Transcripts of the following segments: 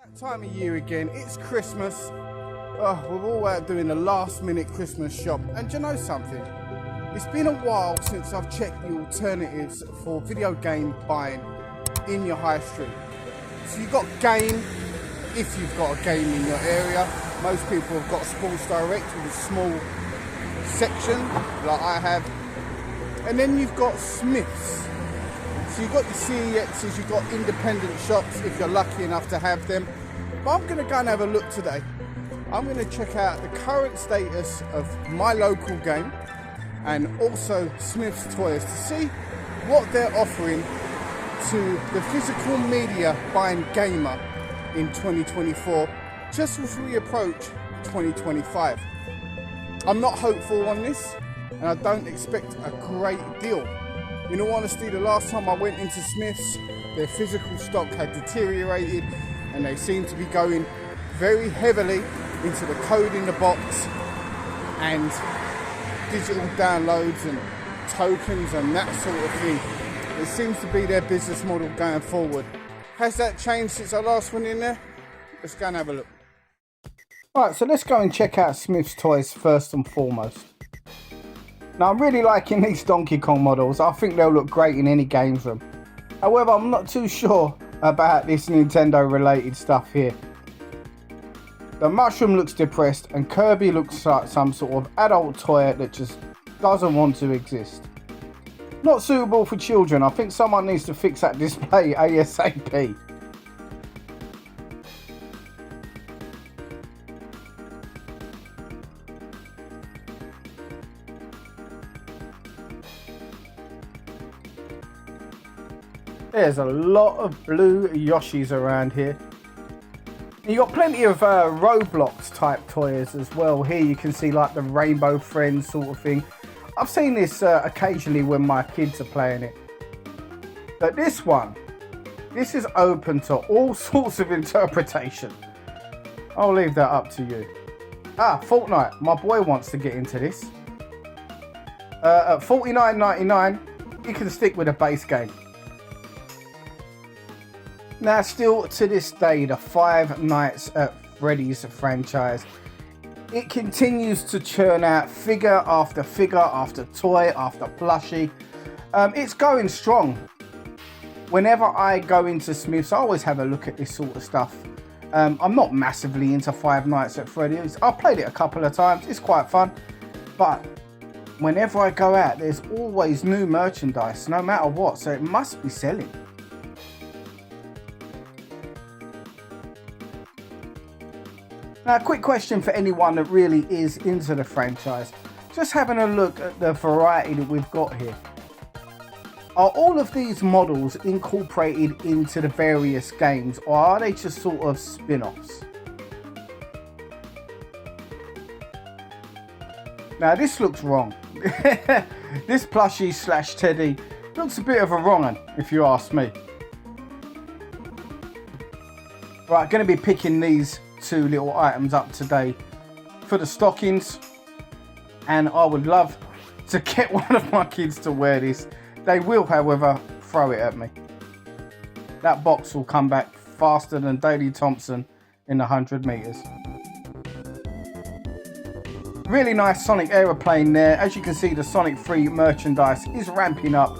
That time of year again, it's Christmas. We're all out doing the last minute Christmas shop. And do you know something? It's been a while since I've checked the alternatives for video game buying in your high street. So you've got Game, if you've got a game in your area. Most people have got Sports Direct with a small section, like I have. And then you've got Smyths. So you've got your CEXs, you've got independent shops if you're lucky enough to have them. But I'm going to go and have a look today. I'm going to check out the current status of my local game and also Smyths toys to see what they're offering to the physical media buying gamer in 2024, just as we approach 2025. I'm not hopeful on this, and I don't expect a great deal. In all honesty, the last time I went into Smyths, their physical stock had deteriorated and they seem to be going very heavily into the code in the box and digital downloads and tokens and that sort of thing. It seems to be their business model going forward. Has that changed since I last went in there? Let's go and have a look. Alright, so let's go and check out Smyths toys first and foremost. Now, I'm really liking these Donkey Kong models. I think they'll look great in any games room. However, I'm not too sure about this Nintendo related stuff here. The Mushroom looks depressed and Kirby looks like some sort of adult toy that just doesn't want to exist. Not suitable for children. I think someone needs to fix that display ASAP. There's a lot of blue Yoshis around here. You got plenty of Roblox type toys as well. Here you can see like the Rainbow Friends sort of thing. I've seen this occasionally when my kids are playing it. But this is open to all sorts of interpretation. I'll leave that up to you. Fortnite. My boy wants to get into this. At $49.99, you can stick with a base game. Now, still to this day, the Five Nights at Freddy's franchise, it continues to churn out figure after toy after plushie. It's going strong. Whenever I go into Smyths, I always have a look at this sort of stuff. I'm not massively into Five Nights at Freddy's. I've played it a couple of times. It's quite fun. But whenever I go out, there's always new merchandise, no matter what. So it must be selling. Now, a quick question for anyone that really is into the franchise. Just having a look at the variety that we've got here. Are all of these models incorporated into the various games, or are they just sort of spin-offs? Now, this looks wrong. This plushie slash teddy looks a bit of a wrong one, if you ask me. Right, going to be picking these two little items up today for the stockings, and I would love to get one of my kids to wear this. They will, however, throw it at me. That box will come back faster than Daley Thompson in the 100 meters. Really nice Sonic aeroplane there. As you can see, the Sonic 3 merchandise is ramping up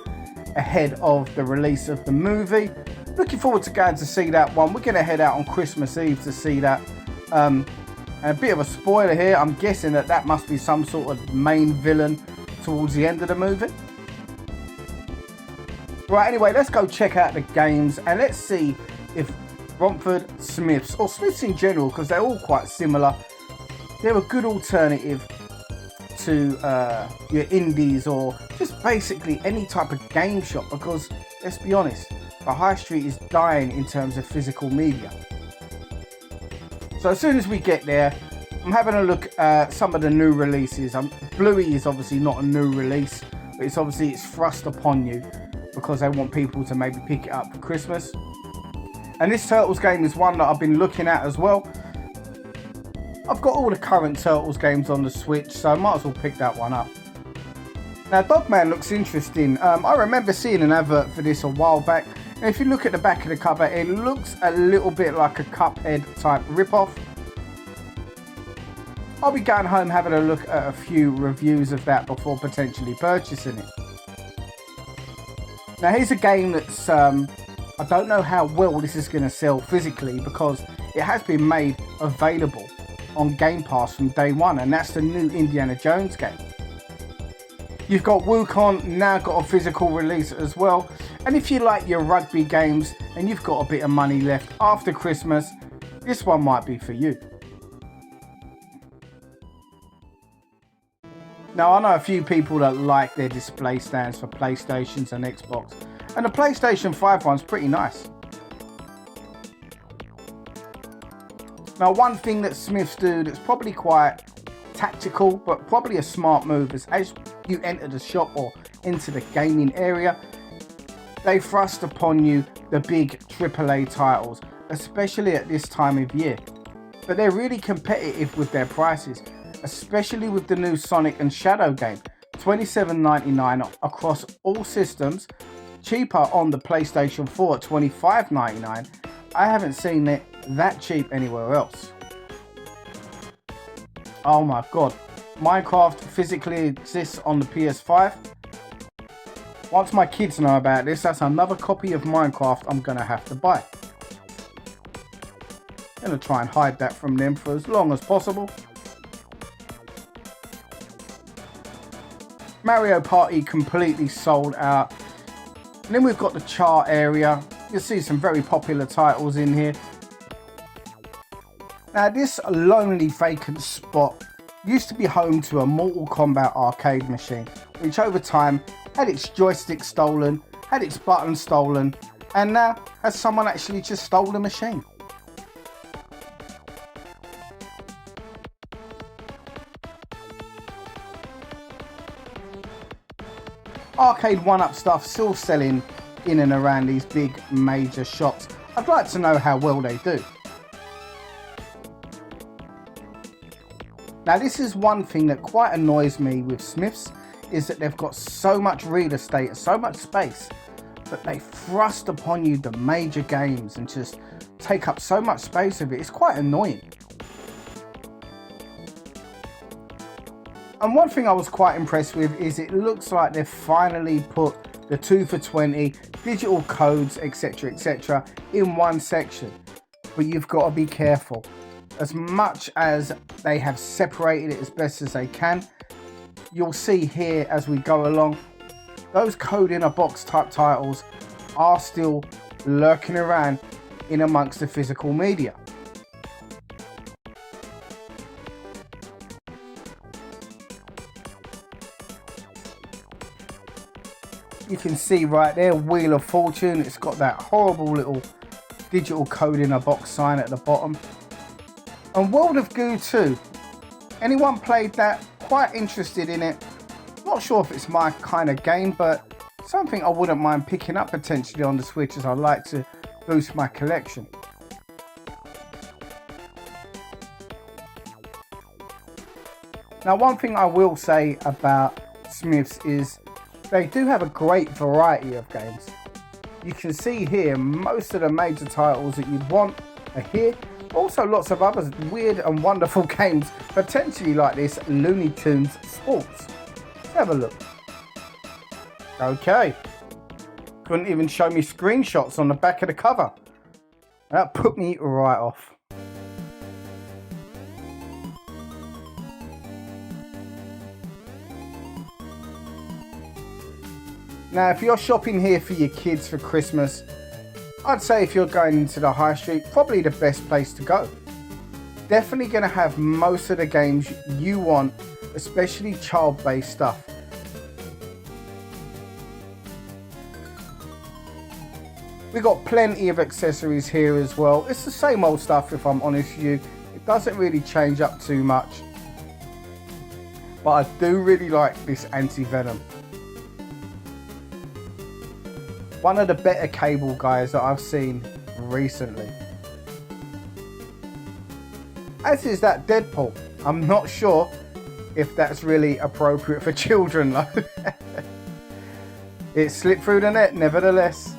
ahead of the release of the movie. Looking forward to going to see that one. We're going to head out on Christmas Eve to see that. And a bit of a spoiler here. I'm guessing that must be some sort of main villain towards the end of the movie. Right, anyway, let's go check out the games and let's see if Romford Smyths, or Smyths in general, because they're all quite similar, they're a good alternative to your indies or just basically any type of game shop, because let's be honest, the high street is dying in terms of physical media. So as soon as we get there, I'm having a look at some of the new releases. Bluey is obviously not a new release, but it's thrust upon you because they want people to maybe pick it up for Christmas. And this Turtles game is one that I've been looking at as well. I've got all the current Turtles games on the Switch, so I might as well pick that one up. Now, Dogman looks interesting. I remember seeing an advert for this a while back, and Now, if you look at the back of the cover, it looks a little bit like a Cuphead type ripoff. I'll be going home having a look at a few reviews of that before potentially purchasing it. Now here's a game that's, I don't know how well this is going to sell physically, because it has been made available on Game Pass from day one, and that's the new Indiana Jones game. You've got Wukong now got a physical release as well, and if you like your rugby games and you've got a bit of money left after Christmas, this one might be for you. Now, I know a few people that like their display stands for PlayStations and Xbox, and the PlayStation 5 one's pretty nice. Now, one thing that Smyths do that's probably quite tactical, but probably a smart move, is as you enter the shop or into the gaming area, they thrust upon you the big AAA titles, especially at this time of year. But they're really competitive with their prices, especially with the new Sonic and Shadow game, $27.99 across all systems, cheaper on the PlayStation 4 at $25.99. I haven't seen it that cheap anywhere else. Oh my god, Minecraft physically exists on the PS5. Once my kids know about this, that's another copy of Minecraft I'm gonna have to buy. I'm gonna try and hide that from them for as long as possible. Mario Party completely sold out. And then we've got the chart area. You'll see some very popular titles in here. Now, this lonely vacant spot used to be home to a Mortal Kombat arcade machine, which over time had its joystick stolen, had its buttons stolen, and now has someone actually just stole the machine. Arcade 1-up stuff still selling in and around these big major shops. I'd like to know how well they do. Now, this is one thing that quite annoys me with Smyths, is that they've got so much real estate, so much space, but they thrust upon you the major games and just take up so much space of it. It's quite annoying. And one thing I was quite impressed with is it looks like they've finally put the 2 for 20 digital codes, etc., in one section. But you've got to be careful. As much as they have separated it as best as they can, you'll see here as we go along, those code in a box type titles are still lurking around in amongst the physical media. You can see right there, Wheel of Fortune. It's got that horrible little digital code in a box sign at the bottom. And World of Goo 2. Anyone played that? Quite interested in it. Not sure if it's my kind of game, but something I wouldn't mind picking up potentially on the Switch, as I like to boost my collection. Now, one thing I will say about Smyths is they do have a great variety of games. You can see here most of the major titles that you'd want are here. Also lots of other weird and wonderful games, potentially like this Looney Tunes Sports. Let's have a look. Okay. Couldn't even show me screenshots on the back of the cover. That put me right off. Now, if you're shopping here for your kids for Christmas, I'd say if you're going into the high street, probably the best place to go. Definitely going to have most of the games you want, especially child-based stuff. We got plenty of accessories here as well. It's the same old stuff, if I'm honest with you. It doesn't really change up too much. But I do really like this anti-venom. One of the better cable guys that I've seen recently. As is that Deadpool. I'm not sure if that's really appropriate for children though. It slipped through the net nevertheless.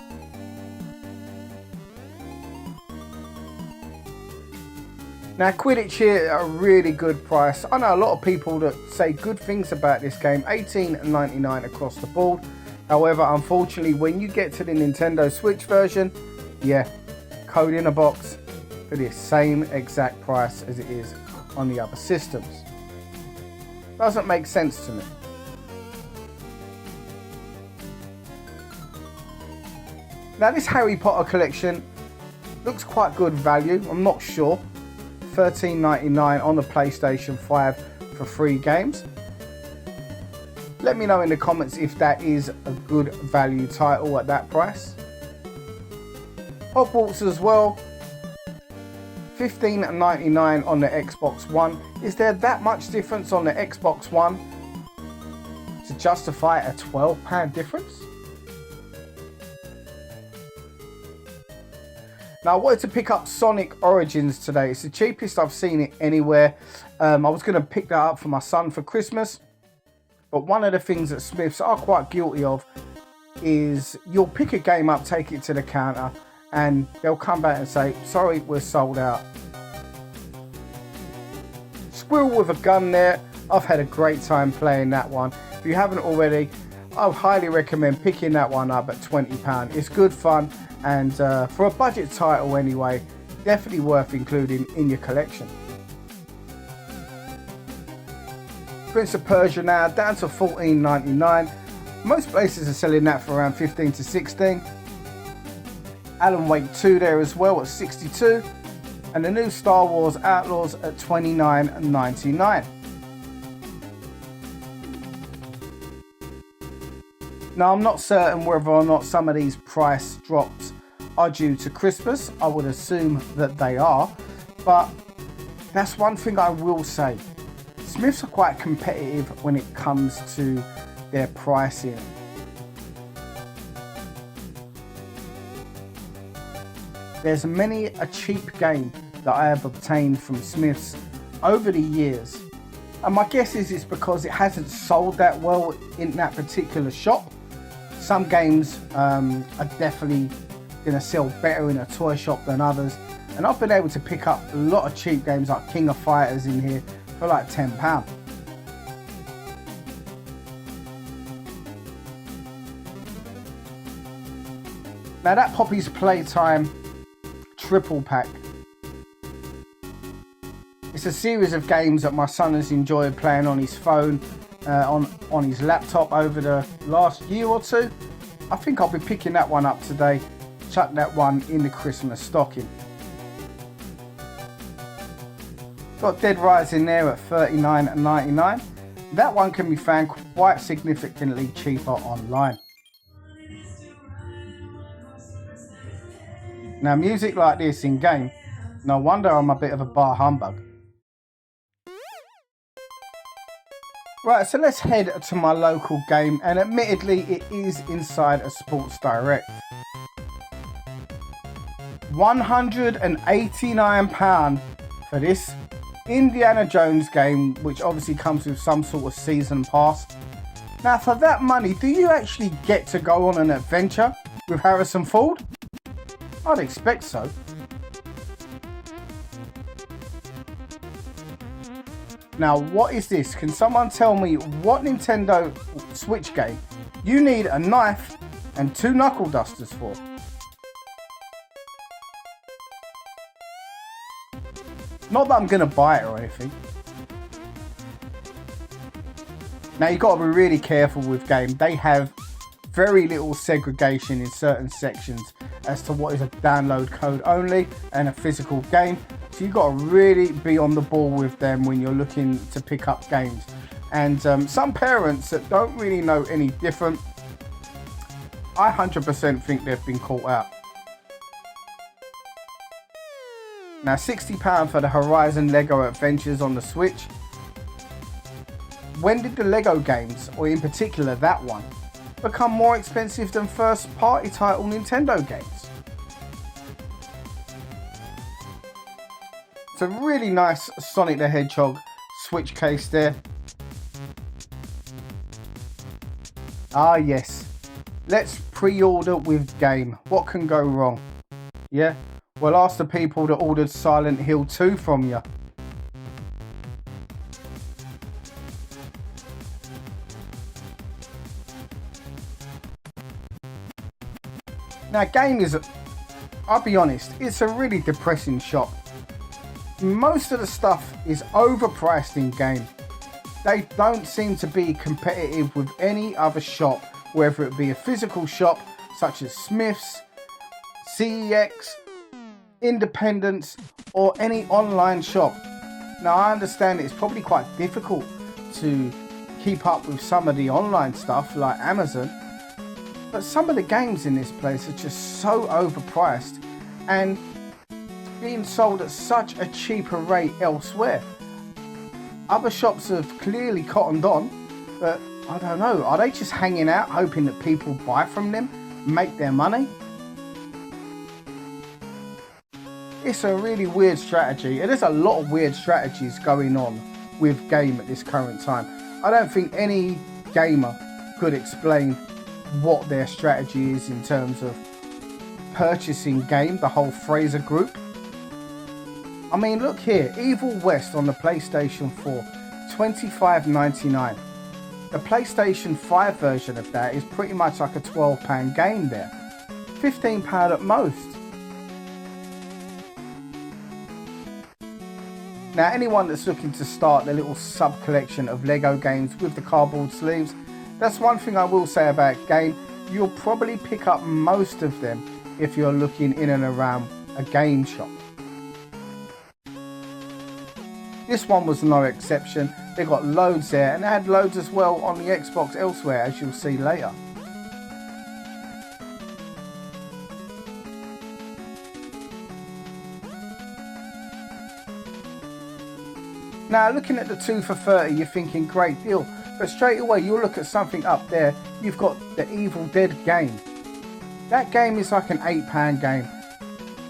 Now Quidditch here at a really good price. I know a lot of people that say good things about this game, $18.99 across the board. However, unfortunately, when you get to the Nintendo Switch version, yeah, code in a box for the same exact price as it is on the other systems. Doesn't make sense to me. Now this Harry Potter collection looks quite good value, I'm not sure. $13.99 on the PlayStation 5 for 3 games. Let me know in the comments if that is a good value title at that price. Hogwarts as well, $15.99 on the Xbox One. Is there that much difference on the Xbox One to justify a £12 difference? Now I wanted to pick up Sonic Origins today. It's the cheapest I've seen it anywhere. I was going to pick that up for my son for Christmas. But one of the things that Smyths are quite guilty of is you'll pick a game up, take it to the counter, and they'll come back and say, sorry, we're sold out. Squirrel with a Gun there. I've had a great time playing that one. If you haven't already, I would highly recommend picking that one up at £20. It's good fun. And for a budget title anyway, definitely worth including in your collection. Prince of Persia now down to $14.99. Most places are selling that for around $15 to $16. Alan Wake 2 there as well at $62. And the new Star Wars Outlaws at $29.99. Now I'm not certain whether or not some of these price drops are due to Christmas. I would assume that they are, but that's one thing I will say. Smyths are quite competitive when it comes to their pricing. There's many a cheap game that I have obtained from Smyths over the years. And my guess is it's because it hasn't sold that well in that particular shop. Some games are definitely going to sell better in a toy shop than others. And I've been able to pick up a lot of cheap games like King of Fighters in here for like £10. Now that Poppy's Playtime triple pack. It's a series of games that my son has enjoyed playing on his phone, on his laptop over the last year or two. I think I'll be picking that one up today. Chuck that one in the Christmas stocking. Got Dead Rising there at $39.99. That one can be found quite significantly cheaper online. Now music like this in game, no wonder I'm a bit of a bar humbug. Right, so let's head to my local game, and admittedly it is inside a Sports Direct. £189 for this Indiana Jones game, which obviously comes with some sort of season pass. Now for that money, do you actually get to go on an adventure with Harrison Ford? I'd expect so. Now what is this? Can someone tell me what Nintendo Switch game you need a knife and 2 knuckle dusters for? Not that I'm going to buy it or anything. Now you've got to be really careful with games. They have very little segregation in certain sections as to what is a download code only and a physical game. So you've got to really be on the ball with them when you're looking to pick up games. And some parents that don't really know any different, I 100% think they've been caught out. Now £60 for the Horizon Lego Adventures on the Switch. When did the Lego games, or in particular that one, become more expensive than first party title Nintendo games? It's a really nice Sonic the Hedgehog Switch case there. Ah yes, let's pre-order with game. What can go wrong? Yeah, Well, ask the people that ordered Silent Hill 2 from you. Now, game is, I'll be honest, it's a really depressing shop. Most of the stuff is overpriced in game. They don't seem to be competitive with any other shop, whether it be a physical shop such as Smyths, CEX, Independence, or any online shop. Now, I understand it's probably quite difficult to keep up with some of the online stuff like Amazon, but some of the games in this place are just so overpriced and being sold at such a cheaper rate elsewhere. Other shops have clearly cottoned on, but I don't know, are they just hanging out hoping that people buy from them, make their money? It's a really weird strategy, and there's a lot of weird strategies going on with game at this current time. I don't think any gamer could explain what their strategy is in terms of purchasing game, the whole Fraser group. I mean, look here, Evil West on the PlayStation 4, $25.99. The PlayStation 5 version of that is pretty much like a £12 game there. £15 at most. Now, anyone that's looking to start their little sub-collection of Lego games with the cardboard sleeves, that's one thing I will say about game. You'll probably pick up most of them if you're looking in and around a game shop. This one was no exception. They got loads there, and they had loads as well on the Xbox elsewhere, as you'll see later. Now, looking at the 2 for $30, you're thinking great deal, but straight away you'll look at something up there. You've got the Evil Dead game. That game is like an £8 game.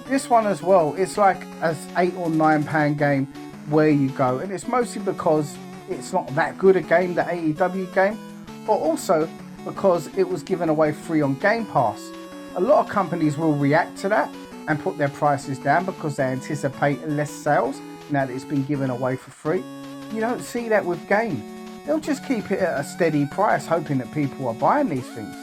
This one as well, it's like an £8 or £9 game where you go, and it's mostly because it's not that good a game, the AEW game, but also because it was given away free on Game Pass. A lot of companies will react to that and put their prices down because they anticipate less sales now that it's been given away for free. You don't see that with game. They'll just keep it at a steady price, hoping that people are buying these things.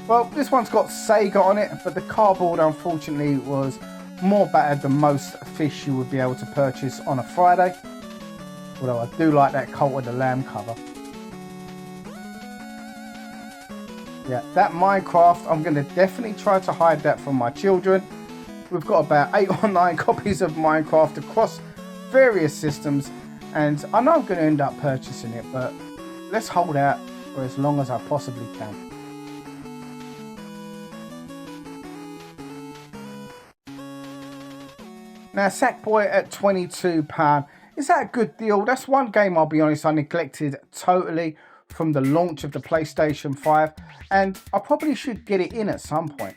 Well, this one's got Sega on it, but the cardboard unfortunately was more battered than most fish you would be able to purchase on a Friday. Although I do like that Cult of the Lamb cover. Yeah, that Minecraft, I'm going to definitely try to hide that from my children. We've got about 8 or 9 copies of Minecraft across various systems, and I know I'm going to end up purchasing it, but let's hold out for as long as I possibly can. Now, Sackboy at £22. Is that a good deal? That's one game, I'll be honest, I neglected totally from the launch of the PlayStation 5, and I probably should get it in at some point.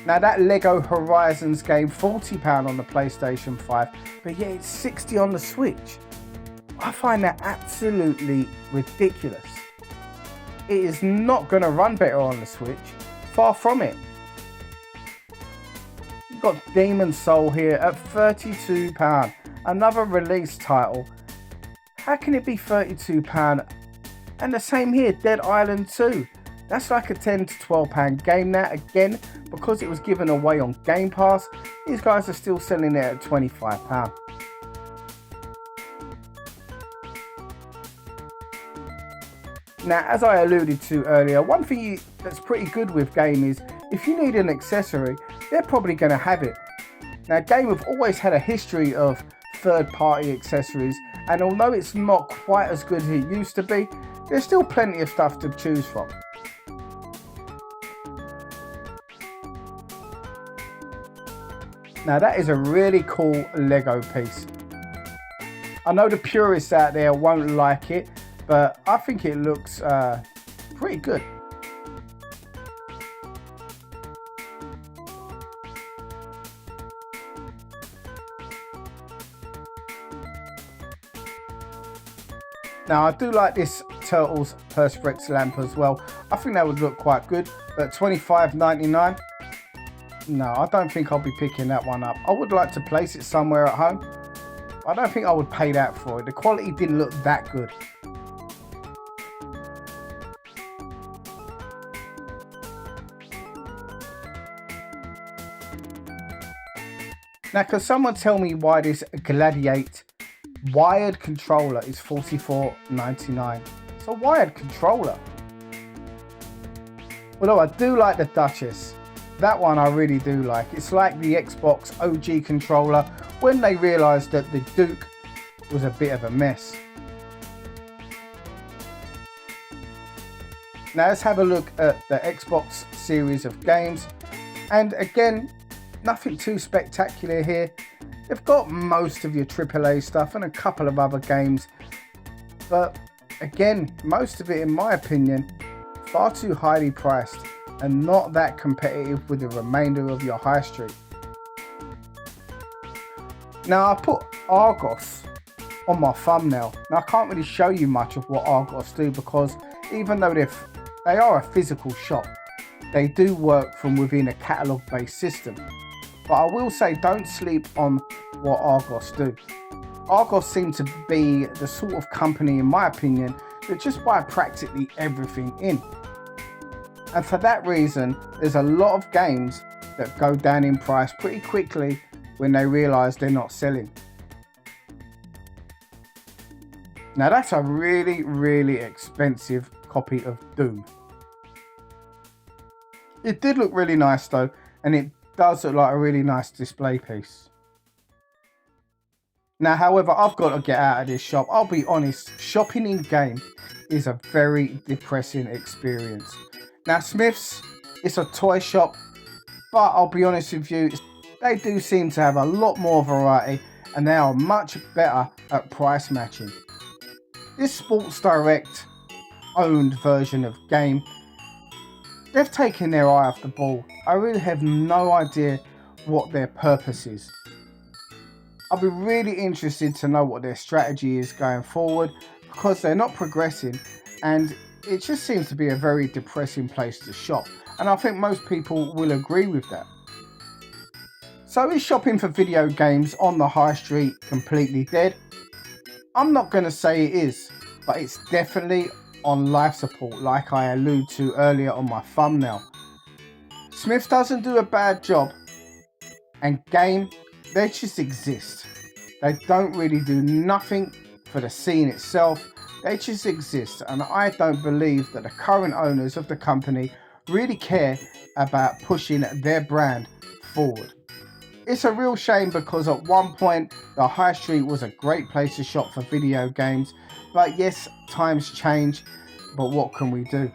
Now, that Lego Horizons game, £40 on the PlayStation 5, but yeah, it's £60 on the Switch. I find that absolutely ridiculous. It is not going to run better on the Switch, far from it. You've got Demon Soul here at £32, another release title. How can it be £32? And the same here, Dead Island 2. That's like a £10 to £12 game now. Again, because it was given away on Game Pass, these guys are still selling it at £25. Now, as I alluded to earlier, one thing that's pretty good with game is if you need an accessory, they're probably going to have it. Now, Game have always had a history of third-party accessories, and although it's not quite as good as it used to be, there's still plenty of stuff to choose from. Now, that is a really cool Lego piece. I know the purists out there won't like it, but I think it looks pretty good. Now I do like this Turtles Perspex lamp as well. I think that would look quite good, but $25.99. No, I don't think I'll be picking that one up. I would like to place it somewhere at home. I don't think I would pay that for it. The quality didn't look that good. Now, can someone tell me why this Gladiate wired controller is $44.99? It's a wired controller. Although I do like the Duchess. That one I really do like. It's like the Xbox OG controller when they realised that the Duke was a bit of a mess. Now let's have a look at the Xbox series of games. And again, nothing too spectacular here. They've got most of your AAA stuff and a couple of other games. But again, most of it, in my opinion, far too highly priced and not that competitive with the remainder of your high street. Now I put Argos on my thumbnail. Now I can't really show you much of what Argos do because even though they are a physical shop, they do work from within a catalogue based system. But I will say, don't sleep on what Argos do. Argos seem to be the sort of company, in my opinion, that just buy practically everything in. And for that reason, there's a lot of games that go down in price pretty quickly when they realise they're not selling. Now that's a really, really expensive copy of Doom. It did look really nice though, and it does look like a really nice display piece. Now, however, I've got to get out of this shop. I'll be honest, shopping in game is a very depressing experience. Now, Smyths, it's a toy shop, but I'll be honest with you, they do seem to have a lot more variety and they are much better at price matching. This Sports Direct owned version of game, they've taken their eye off the ball. I really have no idea what their purpose is. I'll be really interested to know what their strategy is going forward because they're not progressing and it just seems to be a very depressing place to shop. And I think most people will agree with that. So is shopping for video games on the high street completely dead? I'm not going to say it is, but it's definitely on life support like I alluded to earlier on my thumbnail. Smyth doesn't do a bad job and game, they just exist. They don't really do nothing for the scene itself. They just exist, and I don't believe that the current owners of the company really care about pushing their brand forward. It's a real shame because at one point the high street was a great place to shop for video games, but yes, times change, but what can we do?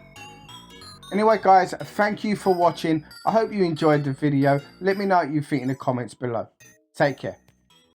Anyway guys, thank you for watching. I hope you enjoyed the video. Let me know what you think in the comments below. Take care.